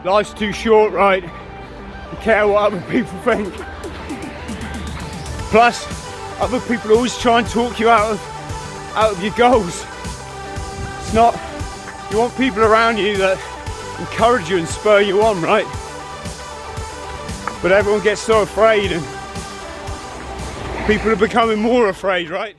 Life's too short, right? To care what other people think. Plus, other people always try and talk you out of your goals. It's not, you want people around you that encourage you and spur you on, right? But everyone gets so afraid, and people are becoming more afraid, right?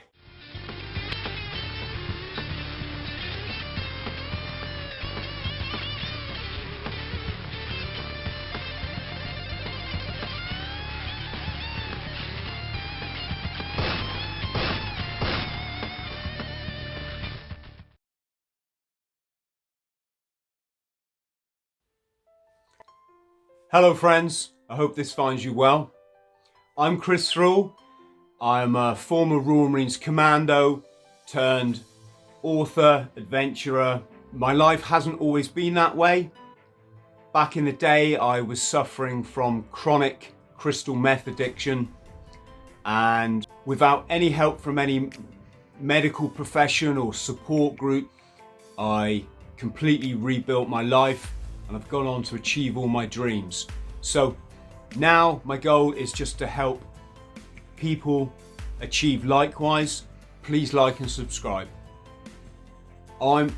Hello friends, I hope this finds you well. I'm Chris Thrall. I'm a former Royal Marines Commando turned author, adventurer. My life hasn't always been that way. Back in the day I was suffering from chronic crystal meth addiction, and without any help from any medical profession or support group, I completely rebuilt my life. And I've gone on to achieve all my dreams. So now my goal is just to help people achieve likewise. Please like and subscribe. I'm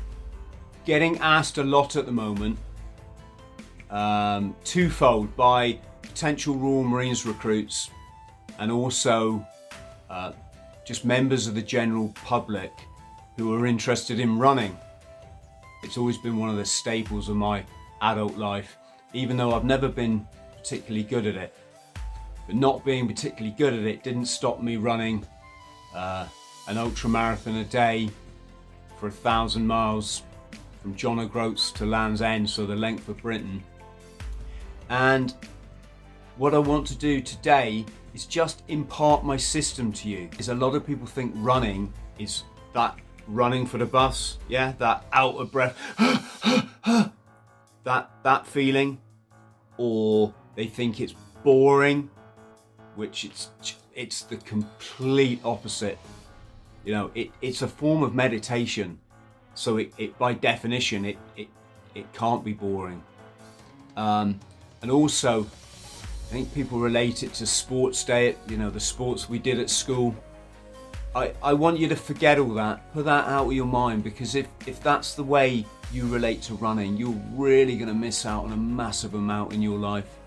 getting asked a lot at the moment, twofold, by potential Royal Marines recruits and also just members of the general public who are interested in running. It's always been one of the staples of my adult life, even though I've never been particularly good at it. But not being particularly good at it didn't stop me running an ultramarathon a day for 1,000 miles from John O'Groats to Land's End, so the length of Britain. And what I want to do today is just impart my system to you. Is a lot of people think running is that running for the bus, yeah, that out of breath that feeling, or they think it's boring, which it's the complete opposite. You know, it's a form of meditation, so it by definition it can't be boring. And also I think people relate it to sports day, you know, the sports we did at school. I want you to forget all that, put that out of your mind, because if that's the way you relate to running, you're really going to miss out on a massive amount in your life.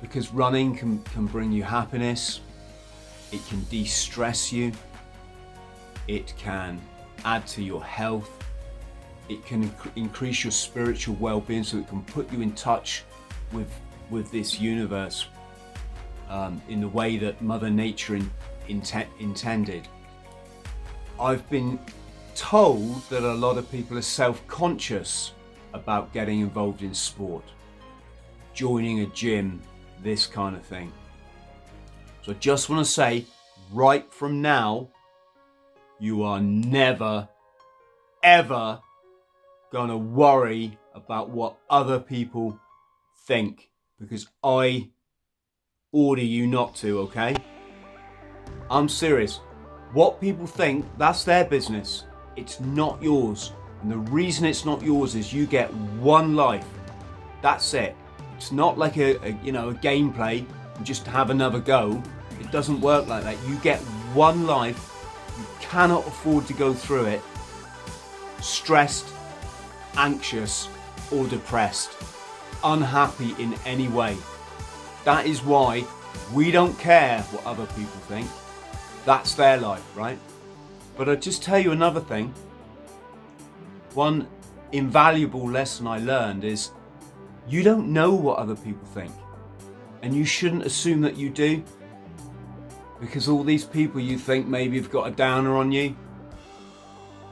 Because running can bring you happiness, it can de-stress you, it can add to your health, it can increase your spiritual well-being, so it can put you in touch with this universe in the way that Mother Nature intended. I've been told that a lot of people are self-conscious about getting involved in sport, joining a gym, this kind of thing. So I just want to say, right from now, you are never, ever gonna worry about what other people think, because I order you not to, okay? I'm serious. What people think, that's their business. It's not yours. And the reason it's not yours is you get one life. That's it. It's not like a gameplay and just have another go. It doesn't work like that. You get one life. You cannot afford to go through it stressed, anxious, or depressed, unhappy in any way. That is why we don't care what other people think. That's their life, right? But I'll just tell you another thing. One invaluable lesson I learned is you don't know what other people think, and you shouldn't assume that you do, because all these people you think maybe have got a downer on you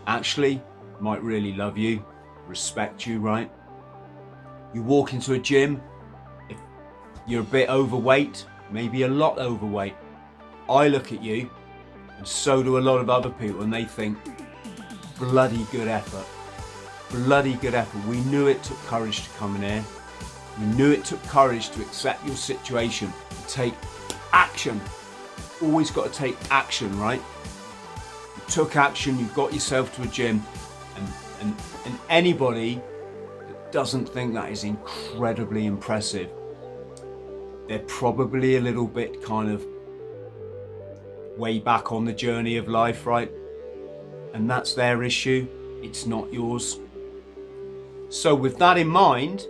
actually might really love you, respect you, right? You walk into a gym, if you're a bit overweight, maybe a lot overweight, I look at you, and so do a lot of other people, and they think, bloody good effort. Bloody good effort. We knew it took courage to come in here. We knew it took courage to accept your situation and take action. Always got to take action, right? You took action, you got yourself to a gym, and anybody doesn't think that is incredibly impressive, they're probably a little bit kind of way back on the journey of life, right? And that's their issue, it's not yours. So with that in mind,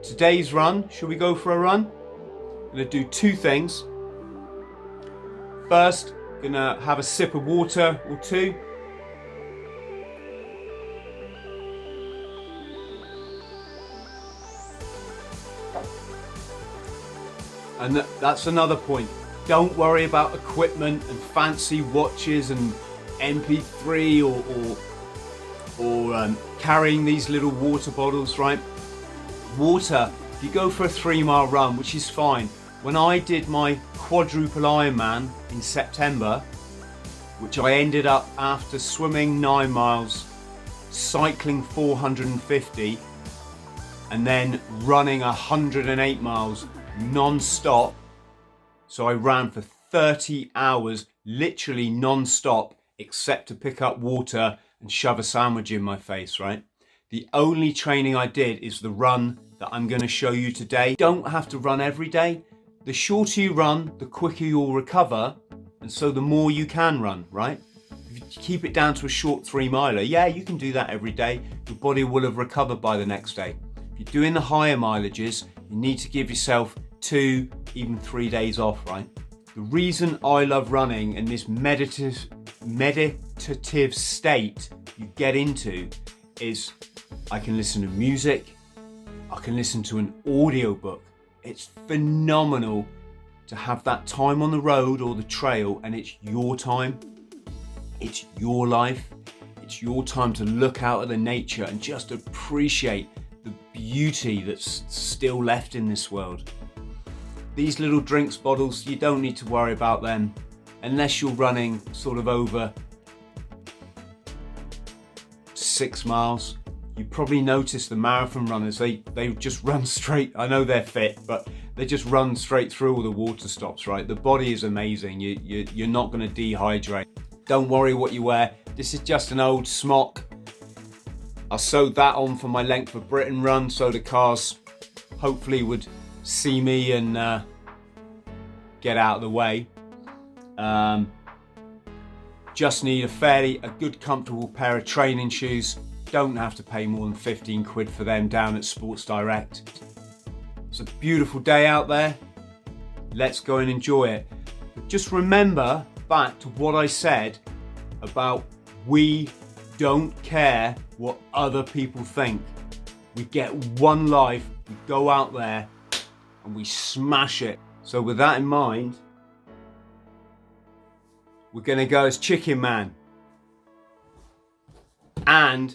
today's run, should we go for a run? I'm gonna do two things. First, gonna have a sip of water or two. And that's another point. Don't worry about equipment and fancy watches and MP3 or carrying these little water bottles, right? Water, if you go for a 3-mile run, which is fine. When I did my quadruple Ironman in September, which I ended up after swimming 9 miles, cycling 450, and then running 108 miles non-stop. So I ran for 30 hours, literally non-stop, except to pick up water and shove a sandwich in my face, right? The only training I did is the run that I'm going to show you today. You don't have to run every day. The shorter you run, the quicker you'll recover, and so the more you can run, right? If you keep it down to a short 3-miler, yeah, you can do that every day. Your body will have recovered by the next day. If you're doing the higher mileages, you need to give yourself 2, even 3 days off, right? The reason I love running and this meditative state you get into is I can listen to music, I can listen to an audiobook. It's phenomenal to have that time on the road or the trail, and it's your time, it's your life, it's your time to look out at the nature and just appreciate the beauty that's still left in this world. These little drinks bottles, you don't need to worry about them unless you're running sort of over 6 miles. You probably notice the marathon runners, they just run straight. I know they're fit, but they just run straight through all the water stops, right? The body is amazing. You're not going to dehydrate. Don't worry what you wear. This is just an old smock. I sewed that on for my Length of Britain run, so the cars hopefully would see me and get out of the way. Just need a good comfortable pair of training shoes. Don't have to pay more than 15 quid for them down at Sports Direct. It's a beautiful day out there. Let's go and enjoy it. But just remember back to what I said about we don't care what other people think. We get one life, we go out there and we smash it. So with that in mind, we're gonna go as Chicken Man. And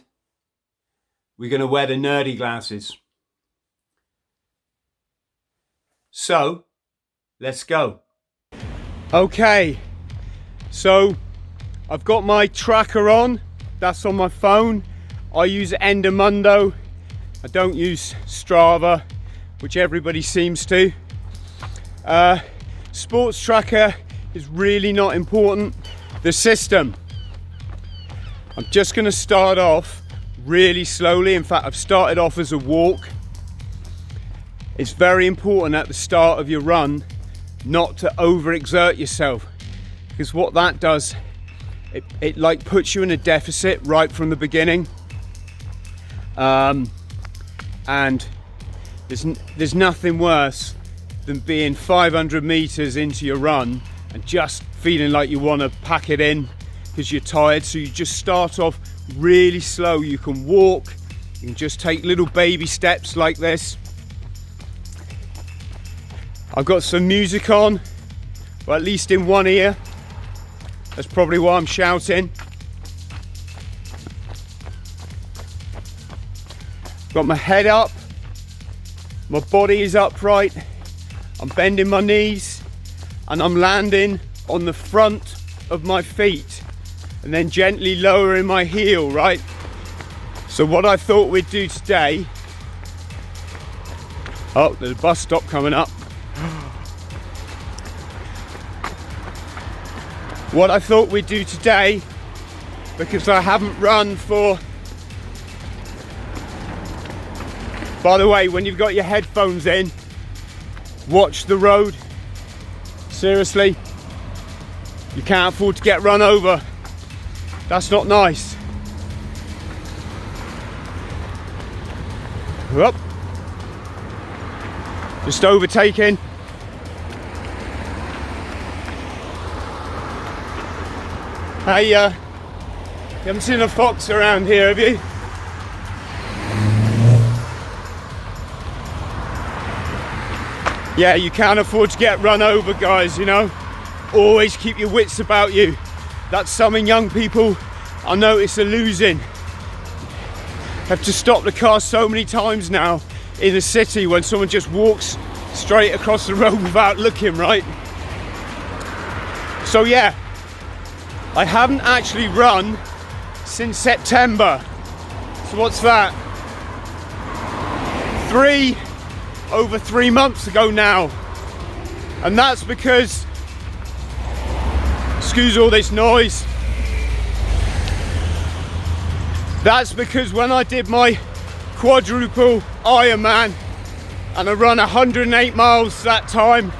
we're gonna wear the nerdy glasses. So, let's go. Okay, so I've got my tracker on. That's on my phone. I use Endomondo. I don't use Strava, which everybody seems to. Sports tracker is really not important. The system. I'm just going to start off really slowly. In fact, I've started off as a walk. It's very important at the start of your run not to overexert yourself, because what that does, it like puts you in a deficit right from the beginning. And there's nothing worse than being 500 meters into your run and just feeling like you want to pack it in because you're tired. So you just start off really slow. You can walk, you can just take little baby steps like this. I've got some music on, or at least in one ear. That's probably why I'm shouting. Got my head up, my body is upright, I'm bending my knees and I'm landing on the front of my feet and then gently lowering my heel, right? So what I thought we'd do today, oh, there's a bus stop coming up. What I thought we'd do today, because I haven't run for By the way, when you've got your headphones in, watch the road. Seriously, you can't afford to get run over. That's not nice. Up. Just overtaking. Hey, you haven't seen a fox around here, have you? Yeah, you can't afford to get run over, guys, you know. Always keep your wits about you. That's something young people I notice are losing. Have to stop the car so many times now in the city when someone just walks straight across the road without looking, right? So yeah, I haven't actually run since September. So what's that? Over 3 months ago now. And that's because, excuse all this noise, that's because when I did my quadruple Ironman and I run 108 miles that time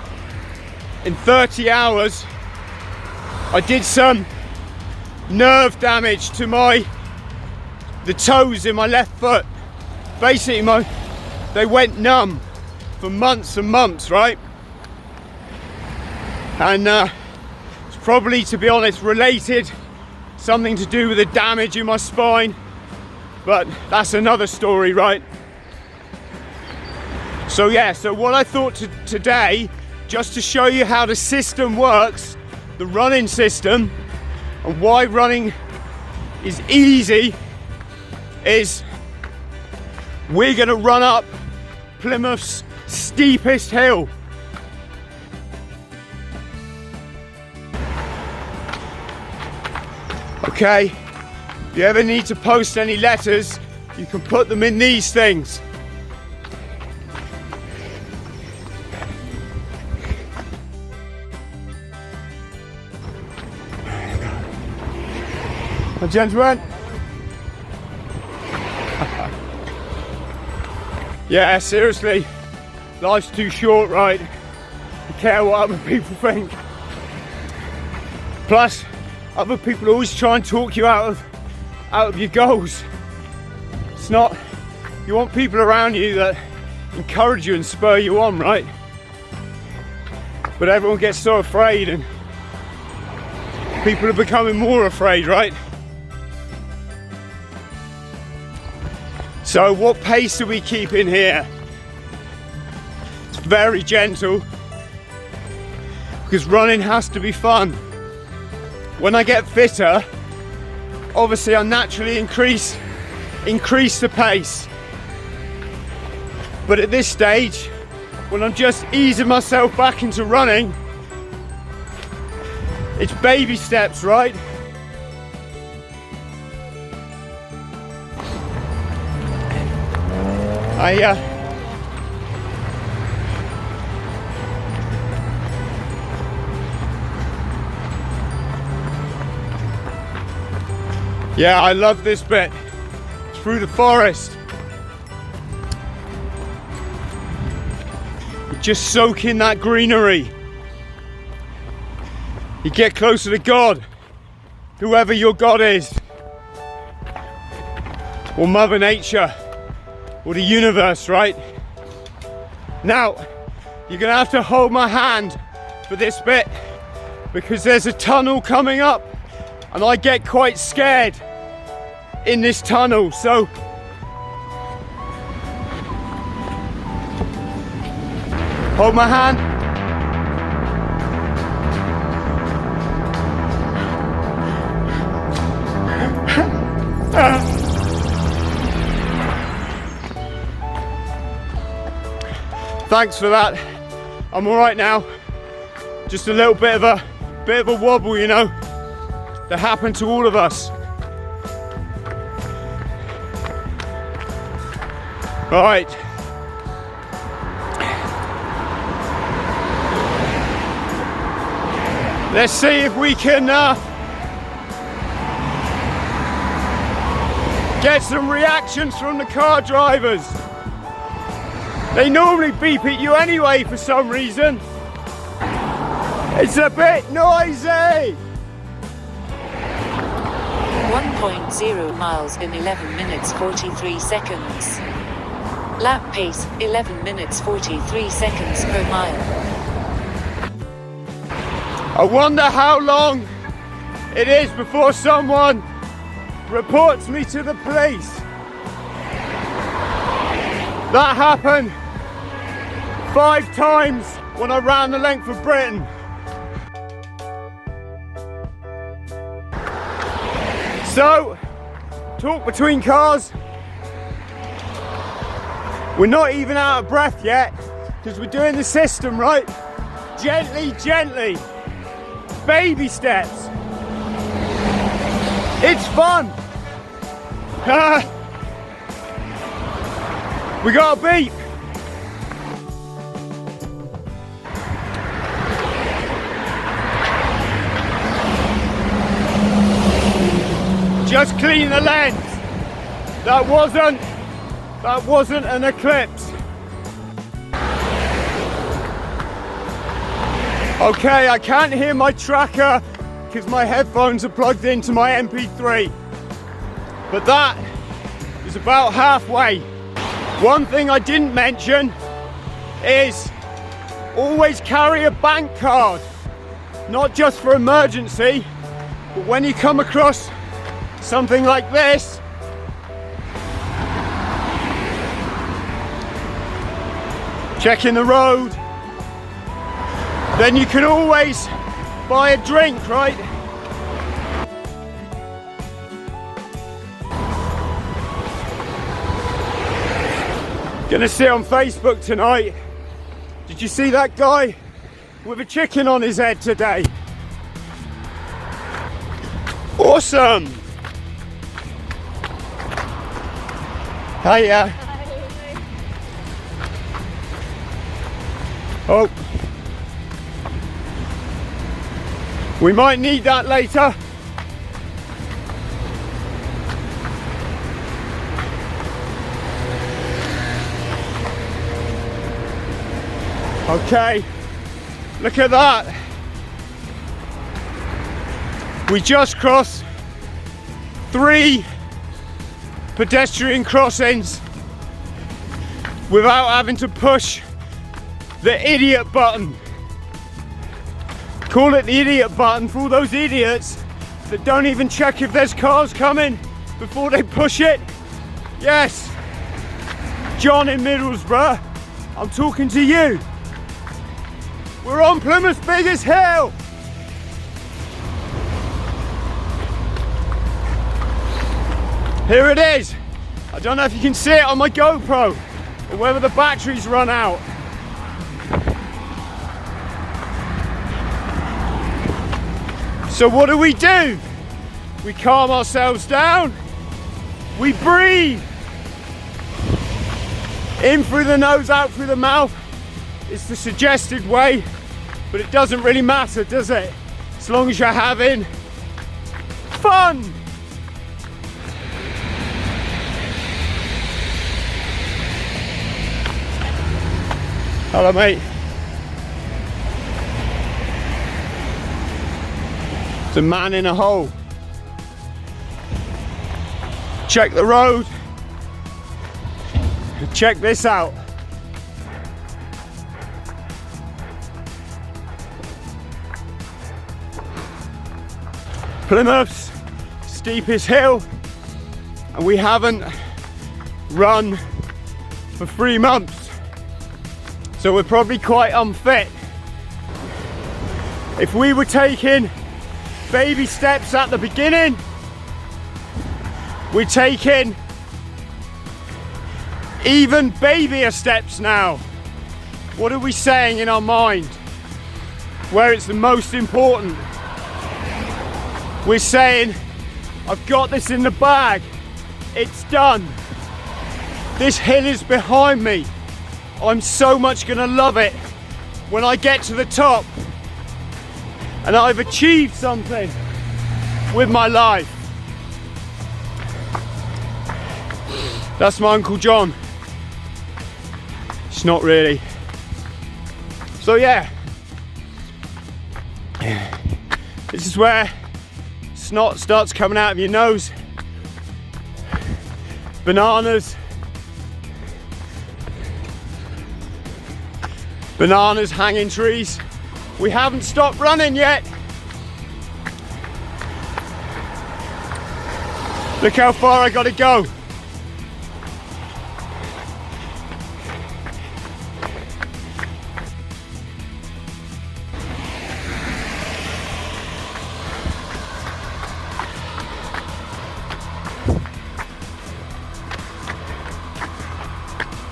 in 30 hours, I did some nerve damage to the toes in my left foot. Basically they went numb for months and months, right? And it's probably, to be honest, related, something to do with the damage in my spine, but that's another story, right? So yeah, so what I thought today, just to show you how the system works, the running system, and why running is easy, is we're gonna run up Plymouth's steepest hill. Okay, if you ever need to post any letters, you can put them in these things. Gentlemen. Yeah, seriously, life's too short, right? You care what other people think. Plus, other people always try and talk you out of your goals. It's not, you want people around you that encourage you and spur you on, right? But everyone gets so afraid, and people are becoming more afraid, right? So what pace do we keep in here? It's very gentle, because running has to be fun. When I get fitter, obviously I naturally increase the pace. But at this stage, when I'm just easing myself back into running, it's baby steps, right? Yeah, I love this bit. Through the forest. You just soak in that greenery. You get closer to God, whoever your God is, or Mother Nature, or the universe, right? Now, you're gonna have to hold my hand for this bit, because there's a tunnel coming up, and I get quite scared in this tunnel, so hold my hand. Thanks for that. I'm all right now. Just a little bit of a wobble, you know, that happened to all of us. All right. Let's see if we can get some reactions from the car drivers. They normally beep at you anyway for some reason. It's a bit noisy. 1.0 miles in 11 minutes 43 seconds. Lap pace 11 minutes 43 seconds per mile. I wonder how long it is before someone reports me to the police. That happened 5 times when I ran the length of Britain. So, talk between cars. We're not even out of breath yet because we're doing the system, right? Gently, gently. Baby steps. It's fun. We got a beep. Just clean the lens. That wasn't an eclipse. Okay, I can't hear my tracker because my headphones are plugged into my MP3. But that is about halfway. One thing I didn't mention is always carry a bank card. Not just for emergency, but when you come across something like this, checking the road, then you can always buy a drink, right? Gonna see on Facebook tonight. Did you see that guy with a chicken on his head today? Awesome! Hiya. Oh. We might need that later. Okay, look at that. We just crossed 3 pedestrian crossings without having to push the idiot button. Call it the idiot button for all those idiots that don't even check if there's cars coming before they push it. Yes, John in Middlesbrough, I'm talking to you. We're on Plymouth's biggest hill. Here it is. I don't know if you can see it on my GoPro or whether the batteries run out. So what do? We calm ourselves down. We breathe. In through the nose, out through the mouth. It's the suggested way, but it doesn't really matter, does it? As long as you're having fun. Hello, mate. It's a man in a hole. Check the road. Check this out. Plymouth's steepest hill, and we haven't run for 3 months, so we're probably quite unfit. If we were taking baby steps at the beginning, we're taking even babyier steps now. What are we saying in our mind where it's the most important? We're saying, I've got this in the bag, it's done. This hill is behind me. I'm so much gonna love it when I get to the top and I've achieved something with my life. That's my Uncle John, It's not really. So yeah, this is where snot starts coming out of your nose. Bananas hanging trees. We haven't stopped running yet. Look how far I gotta go.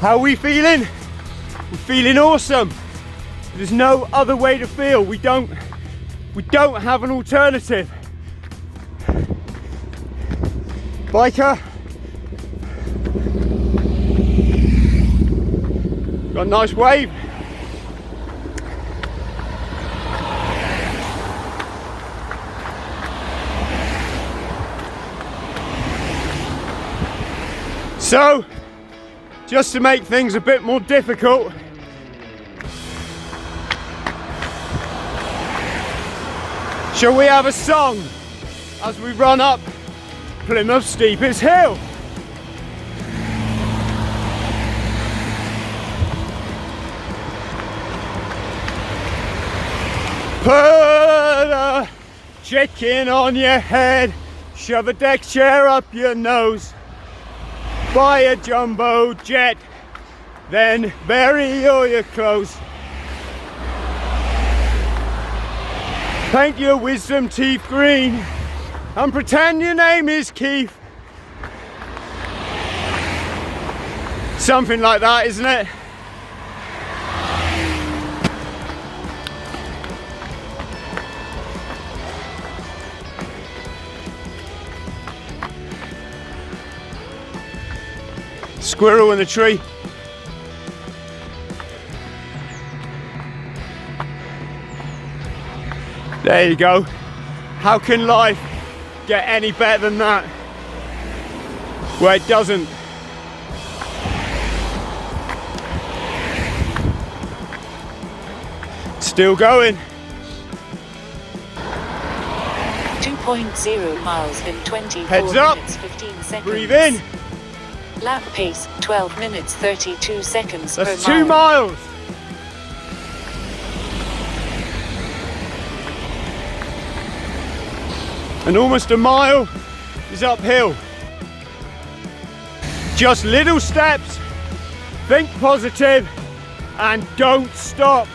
How are we feeling? We're feeling awesome. There's no other way to feel. We don't have an alternative. Biker. Got a nice wave. So, just to make things a bit more difficult, shall we have a song as we run up Plymouth's steepest hill? Put a chicken on your head, shove a deck chair up your nose, buy a jumbo jet, then bury all your clothes. Paint your wisdom teeth green and pretend your name is Keith. Something like that, isn't it? Squirrel in the tree. There you go. How can life get any better than that? Well, it doesn't. Still going. 2.0 miles in 24 Heads up. minutes 15 seconds. Breathe in. Lap pace 12 minutes 32 seconds That's per 2 mile. miles. And almost a mile is uphill. Just little steps, think positive, and don't stop.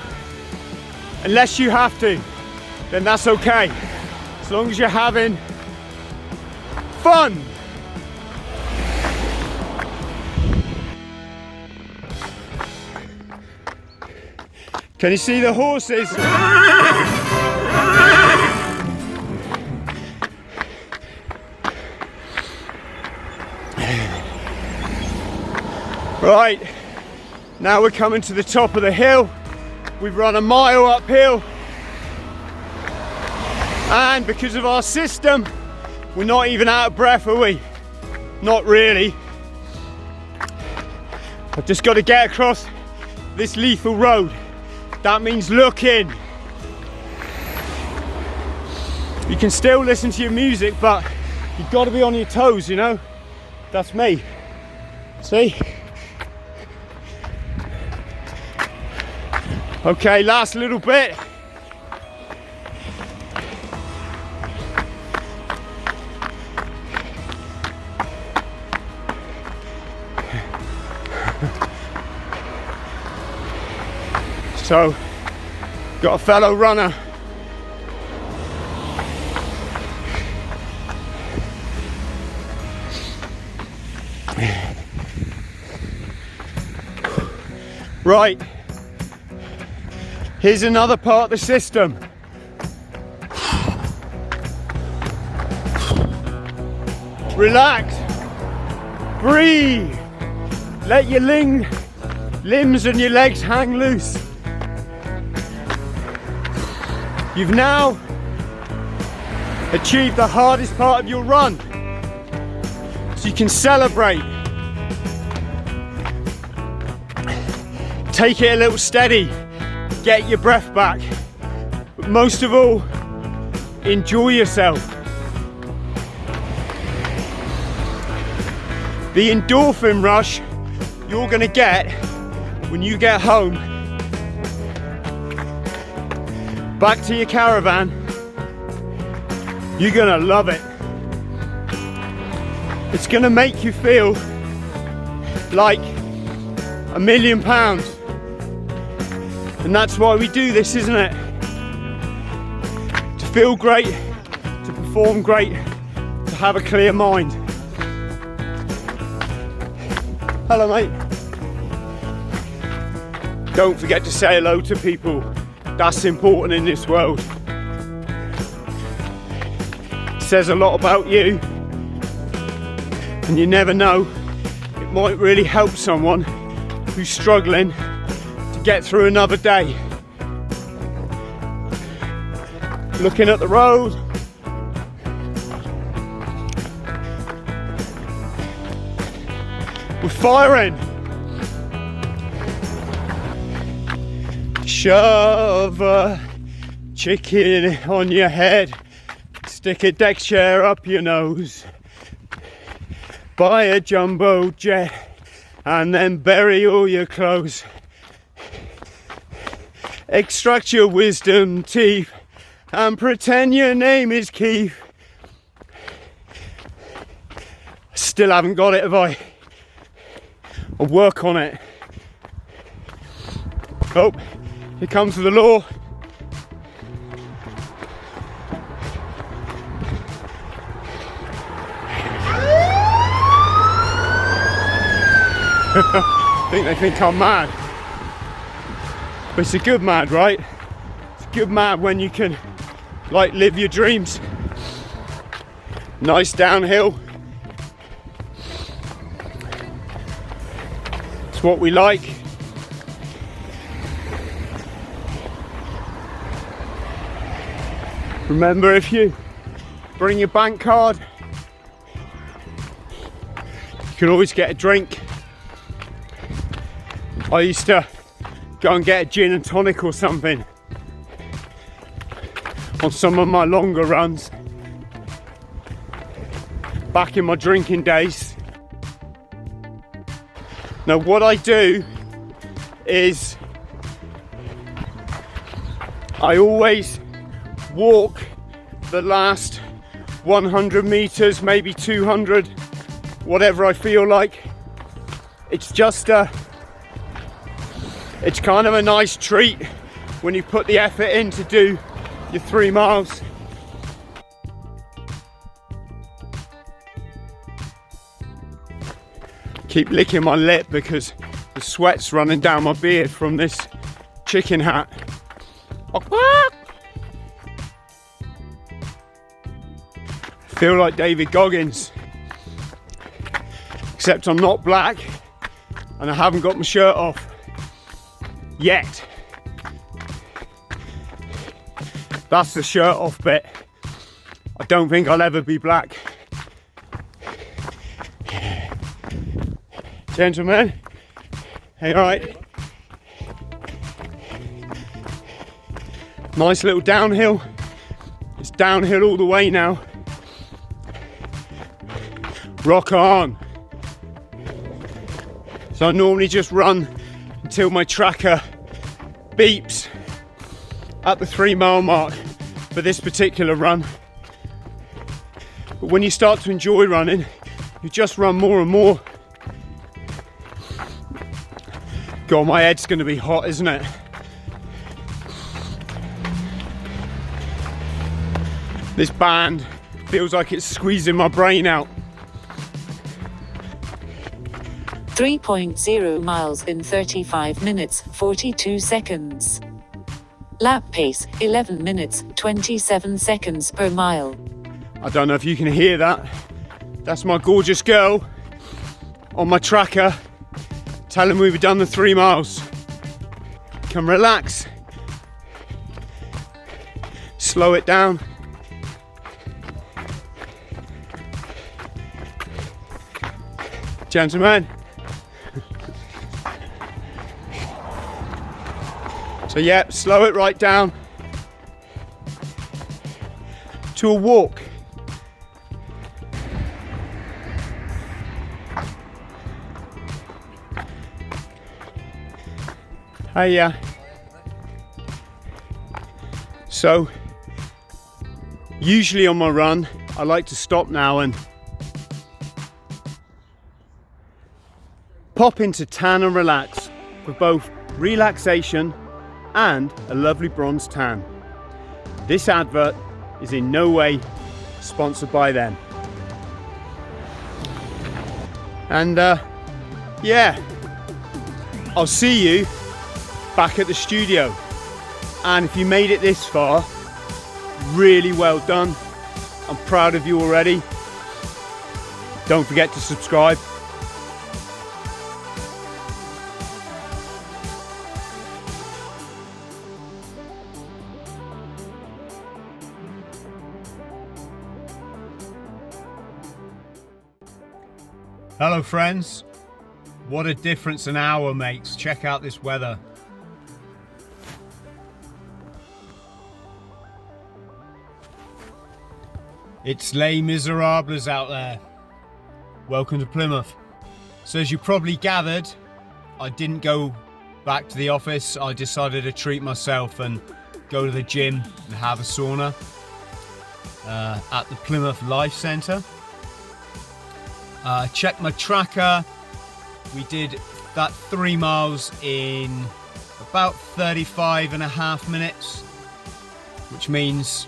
Unless you have to, then that's okay. As long as you're having fun. Can you see the horses? Right, now we're coming to the top of the hill. We've run a mile uphill. And because of our system, we're not even out of breath, are we? Not really. I've just got to get across this lethal road. That means looking. You can still listen to your music, but you've got to be on your toes, you know? That's me. See? Okay, last little bit. So, got a fellow runner. Right, here's another part of the system. Relax, breathe, let your limbs and your legs hang loose. You've now achieved the hardest part of your run, so you can celebrate. take it a little steady, get your breath back, but most of all, enjoy yourself. The endorphin rush you're gonna get when you get home, back to your caravan, you're gonna love it. It's gonna make you feel like £1,000,000. And that's why we do this, isn't it? To feel great, to perform great, to have a clear mind. Hello, mate. Don't forget to say hello to people. That's important in this world. It says a lot about you. And you never know, it might really help someone who's struggling to get through another day. Looking at the road. We're firing. Shove a chicken on your head. Stick a deck chair up your nose. Buy a jumbo jet and then bury all your clothes. Extract your wisdom teeth and pretend your name is Keith. Still haven't got it, have I? I'll work on it. Oh, here comes the law. I think they think I'm mad. But it's a good mad, right? It's a good mad when you can, like, live your dreams. Nice downhill. It's what we like. Remember, if you bring your bank card, you can always get a drink. I used to go and get a gin and tonic or something on some of my longer runs back in my drinking days. Now what I do is I always walk the last 100 meters, maybe 200, whatever I feel like. It's kind of a nice treat when you put the effort in to do your 3 miles. Keep licking my lip because the sweat's running down my beard from this chicken hat. Feel like David Goggins, except I'm not black and I haven't got my shirt off. Yet. That's the shirt off bit. I don't think I'll ever be black. Gentlemen, hey, all right. Nice little downhill. It's downhill all the way now. Rock on. So I normally just run until my tracker beeps at the 3 mile mark for this particular run. But when you start to enjoy running, you just run more and more. God, my head's gonna be hot, isn't it? This band feels like it's squeezing my brain out. 3.0 miles in 35 minutes, 42 seconds. Lap pace, 11 minutes, 27 seconds per mile. I don't know if you can hear that. That's my gorgeous girl on my tracker telling me we've done the 3 miles. Can relax. Slow it down. Gentlemen. So yeah, slow it right down to a walk. Hey, so usually on my run, I like to stop now and pop into Tan and Relax for both relaxation and a lovely bronze tan. This advert is in no way sponsored by them. And yeah, I'll see you back at the studio. And if you made it this far, really well done. I'm proud of you already. Don't forget to subscribe. Hello friends, what a difference an hour makes. Check out this weather. It's Les Miserables out there. Welcome to Plymouth. So as you probably gathered, I didn't go back to the office. I decided to treat myself and go to the gym and have a sauna at the Plymouth Life Centre. Check my tracker. We did that 3 miles in about 35.5 minutes, which means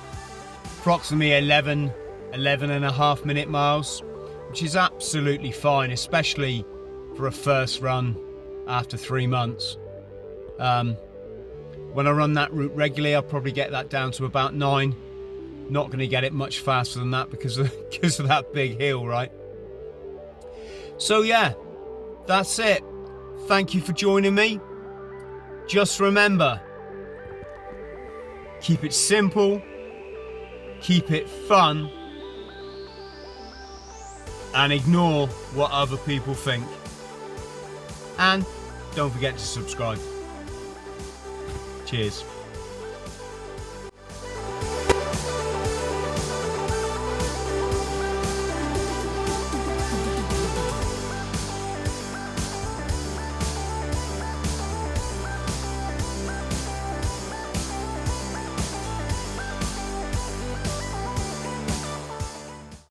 approximately 11.5 minute miles, which is absolutely fine, especially for a first run after 3 months. When I run that route regularly, I'll probably get that down to about 9. Not going to get it much faster than that because of that big hill, right? So yeah, that's it. Thank you for joining me. Just remember, keep it simple, keep it fun, and ignore what other people think. And don't forget to subscribe. Cheers.